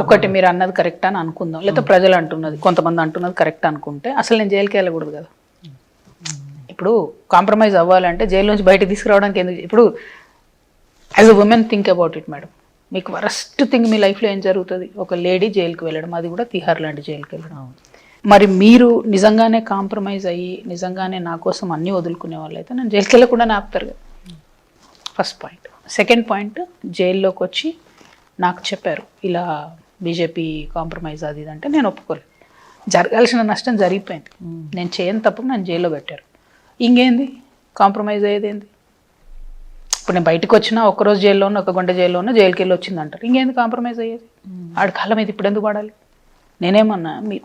ఒకటి మీరు అన్నది కరెక్ట్ అని అనుకుందాం, లేకపోతే ప్రజలు అంటున్నది, కొంతమంది అంటున్నది కరెక్ట్ అనుకుంటే అసలు నేను జైలుకి వెళ్ళకూడదు కదా. ఇప్పుడు కాంప్రమైజ్ అవ్వాలంటే జైలు నుంచి బయటకు తీసుకురావడానికి ఎందుకు? ఇప్పుడు as a women think about it madam. మీకు వరస్ట్ థింగ్ మీ లైఫ్లో ఏం జరుగుతుంది? ఒక లేడీ జైలుకి వెళ్ళడం, అది కూడా తిహార్ లాంటి జైలుకి వెళ్ళడం. మరి మీరు నిజంగానే కాంప్రమైజ్ అయ్యి నిజంగానే నా కోసం అన్నీ వదులుకునే వాళ్ళు అయితే నేను జైలుకి వెళ్ళకుండా ఆపుతారు కదా. First point. సెకండ్ పాయింట్, జైల్లోకి వచ్చి నాకు చెప్పారు ఇలా బీజేపీ కాంప్రమైజ్ అది ఇది అంటే నేను ఒప్పుకోలేదు. జరగాల్సిన నష్టం జరిగిపోయింది, నేను చేయని తప్పు నన్ను జైల్లో పెట్టారు. ఇంకేంది కాంప్రమైజ్ అయ్యేది ఏంది? ఇప్పుడు నేను బయటకు వచ్చినా ఒక్కరోజు జైల్లో ఉన్న, ఒక గంట జైల్లో ఉన్న, జైలుకి వెళ్ళి వచ్చింది అంటారు. ఇంకేంది కాంప్రమైజ్ అయ్యేది? ఆడి కాళ్ళ మీద ఇప్పుడు ఎందుకు వాడాలి? నేనేమన్నా మీ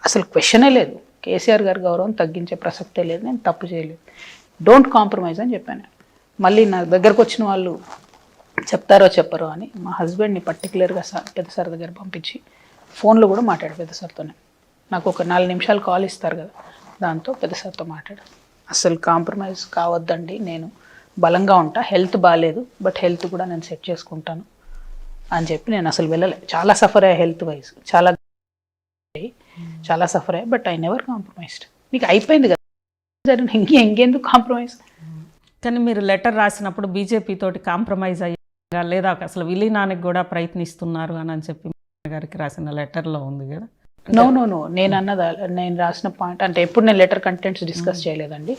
అసలు క్వశ్చనే లేదు. కేసీఆర్ గారి గౌరవం తగ్గించే ప్రసక్తే లేదు, నేను తప్పు చేయలేదు, డోంట్ కాంప్రమైజ్ అని చెప్పాను. మళ్ళీ నా దగ్గరకు వచ్చిన వాళ్ళు చెప్తారో చెప్పరో అని మా హస్బెండ్ని పర్టికులర్గా పెద్ద సార్ దగ్గర పంపించి ఫోన్లో కూడా మాట్లాడు పెద్ద సార్తోనే. నాకు ఒక 4 నిమిషాలు కాల్ ఇస్తారు కదా, దాంతో పెద్ద సార్తో మాట్లాడు. అసలు కాంప్రమైజ్ కావద్దండి, నేను బలంగా ఉంటా, హెల్త్ బాగాలేదు బట్ హెల్త్ కూడా నేను సెట్ చేసుకుంటాను అని చెప్పి నేను అసలు వెళ్ళలే. చాలా సఫర్ అయ్యా హెల్త్ వైజ్, చాలా సఫర్ అయ్యా, బట్ ఐ నెవర్ కాంప్రమైజ్డ్. మీకు అయిపోయింది కదా, ఇంకెందుకు కాంప్రమైజ్? కానీ మీరు లెటర్ రాసినప్పుడు బీజేపీ తోటి కాంప్రమైజ్ అయ్యా లేదా అసలు విలీనానికి కూడా ప్రయత్నిస్తున్నారు అని చెప్పి గారికి రాసిన లెటర్లో ఉంది కదా. నో నేను అన్నదా, నేను రాసిన పాయింట్ అంటే ఎప్పుడు నేను లెటర్ కంటెంట్స్ డిస్కస్ చేయలేదండి.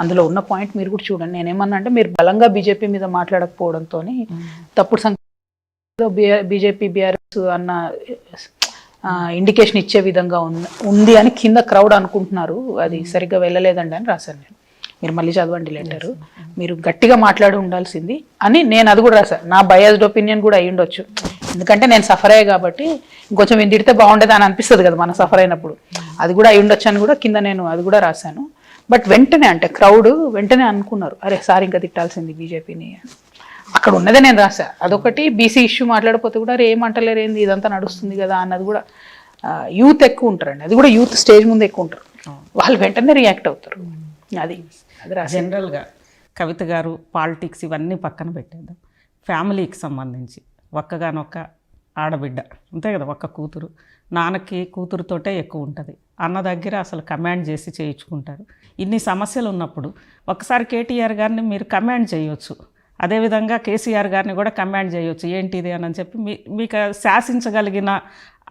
అందులో ఉన్న పాయింట్ మీరు కూడా చూడండి. నేనేమన్నా అంటే మీరు బలంగా బీజేపీ మీద మాట్లాడకపోవడంతో తప్పుడు బీజేపీ బీఆర్ఎస్ అన్న ఇండికేషన్ ఇచ్చే విధంగా ఉంది అని కింద క్రౌడ్ అనుకుంటున్నారు, అది సరిగ్గా వెళ్ళలేదండి అని రాశాను నేను. మీరు మళ్ళీ చదవండి లెటరు. మీరు గట్టిగా మాట్లాడి ఉండాల్సింది అని నేను అది కూడా రాశాను. నా బయాస్డ్ ఒపీనియన్ కూడా అయ్యి ఉండొచ్చు, ఎందుకంటే నేను సఫర్ అయ్యే కాబట్టి ఇంకొంచెం నేను తిడితే బాగుండేది అని అనిపిస్తుంది కదా మనం సఫర్ అయినప్పుడు. అది కూడా అయ్యి ఉండొచ్చు అని కూడా కింద నేను అది కూడా రాశాను. బట్ వెంటనే అంటే క్రౌడ్ వెంటనే అనుకున్నారు, అరే సార్ ఇంకా తిట్టాల్సింది బీజేపీని. అక్కడ ఉన్నదే నేను రాశా. అదొకటి. బీసీ ఇష్యూ మాట్లాడకపోతే కూడా ఏమంటలేరు ఏంది, ఇదంతా నడుస్తుంది కదా అన్నది కూడా. యూత్ ఎక్కువ ఉంటారండి, అది కూడా యూత్ స్టేజ్ ముందు ఎక్కువ ఉంటారు, వాళ్ళు వెంటనే రియాక్ట్ అవుతారు. అది జనరల్గా కవిత గారు పాలిటిక్స్ ఇవన్నీ పక్కన పెట్టేద్దాం. ఫ్యామిలీకి సంబంధించి ఒక్కగానొక్క ఆడబిడ్డ అంతే కదా, ఒక్క కూతురు. నాన్నకి కూతురుతోటే ఎక్కువ ఉంటుంది, అన్న దగ్గర అసలు కమాండ్ చేసి చేయించుకుంటారు. ఇన్ని సమస్యలు ఉన్నప్పుడు ఒకసారి కేటీఆర్ గారిని మీరు కమాండ్ చేయొచ్చు, అదేవిధంగా కేసీఆర్ గారిని కూడా కమాండ్ చేయొచ్చు. ఏంటిది అని చెప్పి మీకు శాసించగలిగిన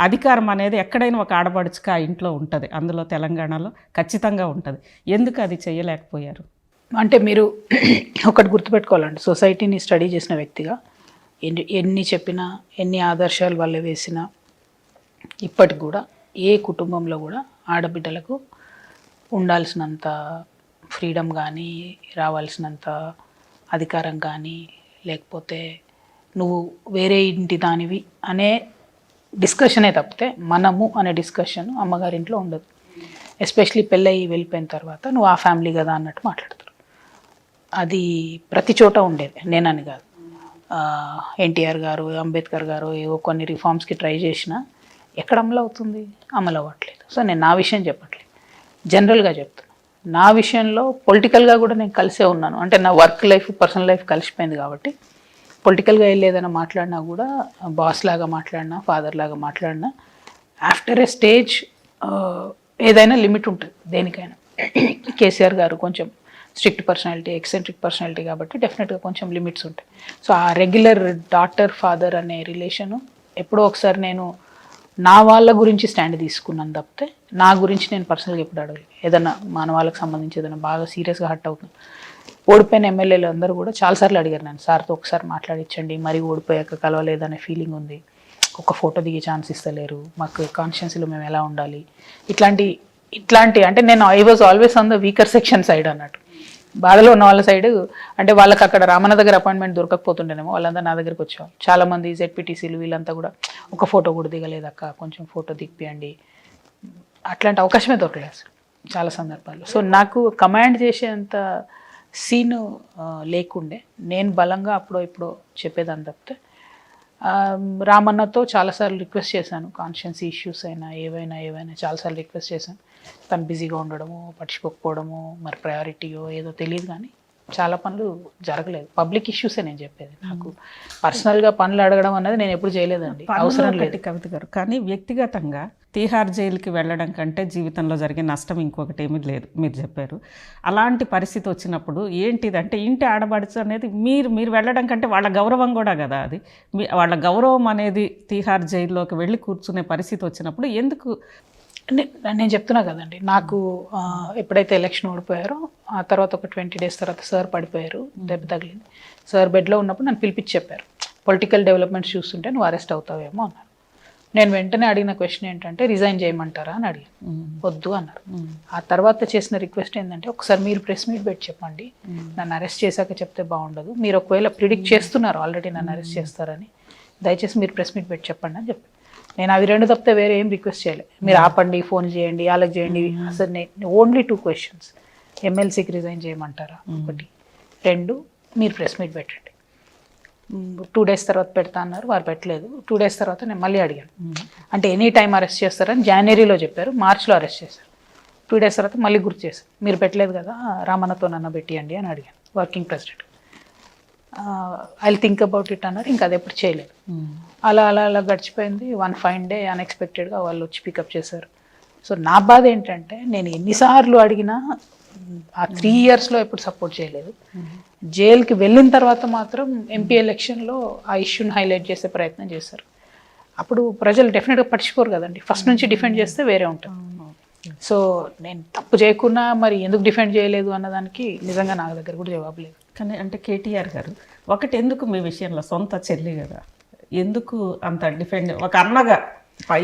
అధికారం అనేది ఎక్కడైనా ఒక ఆడపడుచుక ఆ ఇంట్లో ఉంటుంది, అందులో తెలంగాణలో ఖచ్చితంగా ఉంటుంది. ఎందుకు అది చేయలేకపోయారు? అంటే మీరు ఒకటి గుర్తుపెట్టుకోవాలండి, సొసైటీని స్టడీ చేసిన వ్యక్తిగా ఎన్ని చెప్పినా ఎన్ని ఆదర్శాలు వల్ల వేసినా ఇప్పటికి కూడా ఏ కుటుంబంలో కూడా ఆడబిడ్డలకు ఉండాల్సినంత ఫ్రీడమ్ కానీ, రావాల్సినంత అధికారం కానీ, లేకపోతే నువ్వు వేరే ఇంటి దానివి అనే డిస్కషనే తప్పితే మనము అనే డిస్కషన్ అమ్మగారింట్లో ఉండదు. ఎస్పెషలీ పెళ్ళయి వెళ్ళిపోయిన తర్వాత నువ్వు ఆ ఫ్యామిలీ కదా అన్నట్టు మాట్లాడతారు. అది ప్రతి చోట ఉండేది, నేనని కాదు. ఎన్టీఆర్ గారు, అంబేద్కర్ గారు ఏవో కొన్ని రిఫార్మ్స్కి ట్రై చేసినా ఎక్కడ అమలు అవుతుంది? అమలు అవ్వట్లేదు. సో నేను నా విషయం చెప్పట్లేదు, జనరల్గా చెప్తాను. నా విషయంలో పొలిటికల్గా కూడా నేను కలిసే ఉన్నాను. అంటే నా వర్క్ లైఫ్ పర్సనల్ లైఫ్ కలిసిపోయింది కాబట్టి పొలిటికల్గా వెళ్ళి ఏదైనా మాట్లాడినా కూడా బాస్ లాగా మాట్లాడినా, ఫాదర్ లాగా మాట్లాడినా ఆఫ్టర్ ఏ స్టేజ్ ఏదైనా లిమిట్ ఉంటుంది దేనికైనా. కేసీఆర్ గారు కొంచెం స్ట్రిక్ట్ పర్సనాలిటీ, ఎక్సెంట్రిక్ పర్సనాలిటీ కాబట్టి డెఫినెట్గా కొంచెం లిమిట్స్ ఉంటాయి. సో ఆ రెగ్యులర్ డాటర్ ఫాదర్ అనే రిలేషను ఎప్పుడో ఒకసారి నేను నా వాళ్ళ గురించి స్టాండ్ తీసుకున్నాను తప్పితే నా గురించి నేను పర్సనల్గా ఎప్పుడు అడగలేదు. ఏదైనా మన వాళ్ళకి సంబంధించి ఏదైనా బాగా సీరియస్గా హర్ట్ అవుతుంది. ఓడిపోయిన ఎమ్మెల్యేలు అందరూ కూడా చాలాసార్లు అడిగారు నేను, సార్తో ఒకసారి మాట్లాడించండి, మరీ ఓడిపోయాక కలవలేదనే ఫీలింగ్ ఉంది, ఒక ఫోటో దిగే ఛాన్స్ ఇస్తలేరు, మాకు కాన్షియన్సీలో మేము ఎలా ఉండాలి, ఇట్లాంటి అంటే నేను I was always on the weaker section side అన్నట్టు. బాధలో ఉన్న వాళ్ళ సైడ్ అంటే వాళ్ళకి అక్కడ రామన్న దగ్గర అపాయింట్మెంట్ దొరకకపోతుండేనేమో వాళ్ళంతా నా దగ్గరికి వచ్చేవాళ్ళు. చాలామంది జెడ్పీటీసీలు వీళ్ళంతా కూడా ఒక ఫోటో కూడా దిగలేదు అక్క, కొంచెం ఫోటో దిగిపియండి, అట్లాంటి అవకాశమే దొరకలేదు అసలు చాలా సందర్భాల్లో. సో నాకు కమాండ్ చేసేంత సీను లేకుండే, నేను బలంగా అప్పుడో ఇప్పుడు చెప్పేదాన్ని తప్పితే రామన్నతో చాలాసార్లు రిక్వెస్ట్ చేశాను, కాన్షియన్సీ ఇష్యూస్ అయినా ఏవైనా చాలాసార్లు రిక్వెస్ట్ చేశాను. తను బిజీగా ఉండడము, పట్టించుకోకపోవడము, మరి ప్రయారిటీయో ఏదో తెలియదు కానీ చాలా పనులు జరగలేదు. పబ్లిక్ ఇష్యూసే నేను చెప్పేది. నాకు పర్సనల్గా పనులు అడగడం అన్నది నేను ఎప్పుడు చేయలేదండి, అవసరం లేదు. కవిత గారు, కానీ వ్యక్తిగతంగా తీహార్ జైలుకి వెళ్ళడం కంటే జీవితంలో జరిగే నష్టం ఇంకొకటి ఏమీ లేదు మీరు చెప్పారు. అలాంటి పరిస్థితి వచ్చినప్పుడు ఏంటిదంటే ఇంటి ఆడబడుచు అనేది మీరు వెళ్ళడం కంటే వాళ్ళ గౌరవం కూడా కదా అది. వాళ్ళ గౌరవం అనేది తీహార్ జైల్లోకి వెళ్ళి కూర్చునే పరిస్థితి వచ్చినప్పుడు ఎందుకు? నేను చెప్తున్నా కదండి, నాకు ఎప్పుడైతే ఎలక్షన్ ఓడిపోయారో ఆ తర్వాత ఒక 20 days తర్వాత సార్ పడిపోయారు, దెబ్బ తగిలింది. సార్ బెడ్లో ఉన్నప్పుడు నన్ను పిలిపించి చెప్పారు, పొలిటికల్ డెవలప్మెంట్స్ చూస్తుంటే నువ్వు అరెస్ట్ అవుతావేమో అన్నారు. నేను వెంటనే అడిగిన క్వశ్చన్ ఏంటంటే రిజైన్ చేయమంటారా అని అడిగాను. వద్దు అన్నారు. ఆ తర్వాత చేసిన రిక్వెస్ట్ ఏంటంటే ఒకసారి మీరు ప్రెస్ మీట్ పెట్టి చెప్పండి, నన్ను అరెస్ట్ చేశాక చెప్తే బాగుండదు, మీరు ఒకవేళ ప్రిడిక్ట్ చేస్తున్నారు ఆల్రెడీ నన్ను అరెస్ట్ చేస్తారని, దయచేసి మీరు ప్రెస్ మీట్ పెట్టి చెప్పండి అని చెప్పి. నేను అవి 2 తప్పితే వేరే ఏం రిక్వెస్ట్ చేయలేదు. మీరు ఆపండి, ఫోన్ చేయండి, వాళ్ళకి చేయండి. అసలు నేను ఓన్లీ 2 questions, ఎమ్మెల్సీకి రిజైన్ చేయమంటారా ఒకటి, 2 మీరు ప్రెస్ మీట్ పెట్టండి. 2 days తర్వాత పెడతా అన్నారు, వారు పెట్టలేదు. 2 days తర్వాత నేను మళ్ళీ అడిగాను, అంటే ఎనీ టైం అరెస్ట్ చేస్తారని జనవరిలో చెప్పారు, మార్చిలో అరెస్ట్ చేశారు. 2 days తర్వాత మళ్ళీ గుర్తు చేశారు, మీరు పెట్టలేదు కదా రామన్నతో నన్ను పెట్టియండి అని అడిగాను working president. I think about it అన్నారు, ఇంకా అది ఎప్పుడు చేయలేదు. అలా గడిచిపోయింది. వన్ ఫైన్ డే అన్ఎక్స్పెక్టెడ్గా వాళ్ళు వచ్చి పికప్ చేశారు. సో నా బాధ ఏంటంటే నేను ఎన్నిసార్లు అడిగినా ఆ 3 yearsలో ఎప్పుడు సపోర్ట్ చేయలేదు. జైలుకి వెళ్ళిన తర్వాత మాత్రం ఎంపీ ఎలక్షన్లో ఆ ఇష్యూని హైలైట్ చేసే ప్రయత్నం చేశారు. అప్పుడు ప్రజలు డెఫినెట్గా పట్టించుకోరు కదండి, ఫస్ట్ నుంచి డిఫెండ్ చేస్తే వేరే ఉంటుంది. సో నేను తప్పు చేయకున్నా మరి ఎందుకు డిఫెండ్ చేయలేదు అన్నదానికి నిజంగా నా దగ్గర కూడా జవాబు లేదు. కానీ అంటే కేటీఆర్ గారు ఒకటి, ఎందుకు మీ విషయంలో సొంత చెల్లి కదా, ఎందుకు అంత డిఫెండ్, ఒక అన్నగా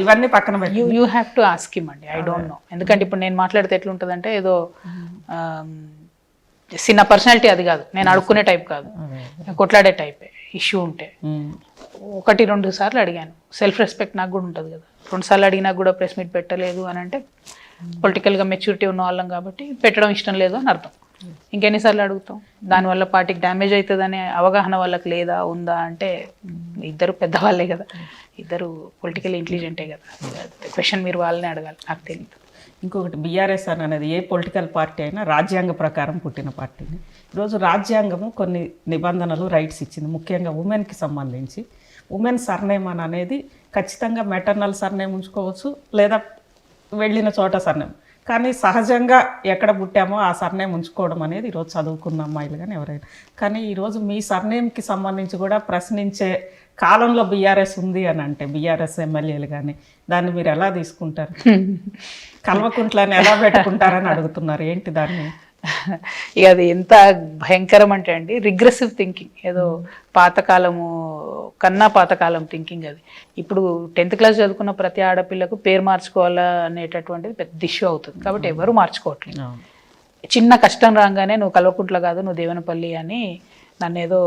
ఇవన్నీ పక్కన పెట్టి you have to ask him అండి. ఐ డోంట్ నో, ఎందుకంటే ఇప్పుడు నేను మాట్లాడితే ఎట్లుంటుందంటే ఏదో చిన్న పర్సనాలిటీ అది కాదు, నేను అడుక్కునే టైప్ కాదు, కొట్లాడే టైపే. ఇష్యూ ఉంటే 1-2 సార్లు అడిగాను. సెల్ఫ్ రెస్పెక్ట్ నాకు కూడా ఉంటుంది కదా, 2 సార్లు అడిగినా కూడా ప్రెస్ మీట్ పెట్టలేదు అని అంటే పొలిటికల్గా మెచ్యూరిటీ ఉన్న వాళ్ళం కాబట్టి పెట్టడం ఇష్టం లేదు అని అర్థం. ఇంకెన్నిసార్లు అడుగుతాం? దానివల్ల పార్టీకి డ్యామేజ్ అవుతుందనే అవగాహన వాళ్ళకి లేదా ఉందా అంటే ఇద్దరు పెద్దవాళ్ళే కదా, ఇద్దరు పొలిటికల్ ఇంటెలిజెంటే కదా. క్వశ్చన్ మీరు వాళ్ళని అడగాలి, నాకు తెలియదు. ఇంకొకటి, బీఆర్ఎస్ అనేది ఏ పొలిటికల్ పార్టీ అయినా రాజ్యాంగ ప్రకారం పుట్టిన పార్టీని. ఈరోజు రాజ్యాంగము కొన్ని నిబంధనలు, రైట్స్ ఇచ్చింది, ముఖ్యంగా ఉమెన్కి సంబంధించి. ఉమెన్ సర్నేమ్ అనేది ఖచ్చితంగా మెటర్నల్ సర్నేమ్ ఉంచుకోవచ్చు, లేదా వెళ్ళిన చోట సర్నేమ్. కానీ సహజంగా ఎక్కడ పుట్టామో ఆ సర్నేమ్ ఉంచుకోవడం అనేది ఈరోజు చదువుకున్న అమ్మాయిలు కానీ ఎవరైనా. కానీ ఈరోజు మీ సర్నేమ్కి సంబంధించి కూడా ప్రశ్నించే కాలంలో బీఆర్ఎస్ ఉంది అని అంటే, బీఆర్ఎస్ ఎమ్మెల్యేలు కానీ దాన్ని మీరు ఎలా తీసుకుంటారు? కల్వకుంట్లని ఎలా పెట్టుకుంటారని అడుగుతున్నారు, ఏంటి దాన్ని? ఇక అది ఎంత భయంకరం అంటే అండి, రిగ్రెసివ్ థింకింగ్, ఏదో పాతకాలము కన్నా పాతకాలం థింకింగ్ అది. ఇప్పుడు 10th class చదువుకున్న ప్రతి ఆడపిల్లకు పేరు మార్చుకోవాలా అనేటటువంటిది పెద్ద ఇష్యూ అవుతుంది కాబట్టి ఎవరు మార్చుకోవట్లేదు. చిన్న కష్టం రాగానే నువ్వు కల్వకుంట్ల కాదు నువ్వు దేవనపల్లి అని నన్ను ఏదో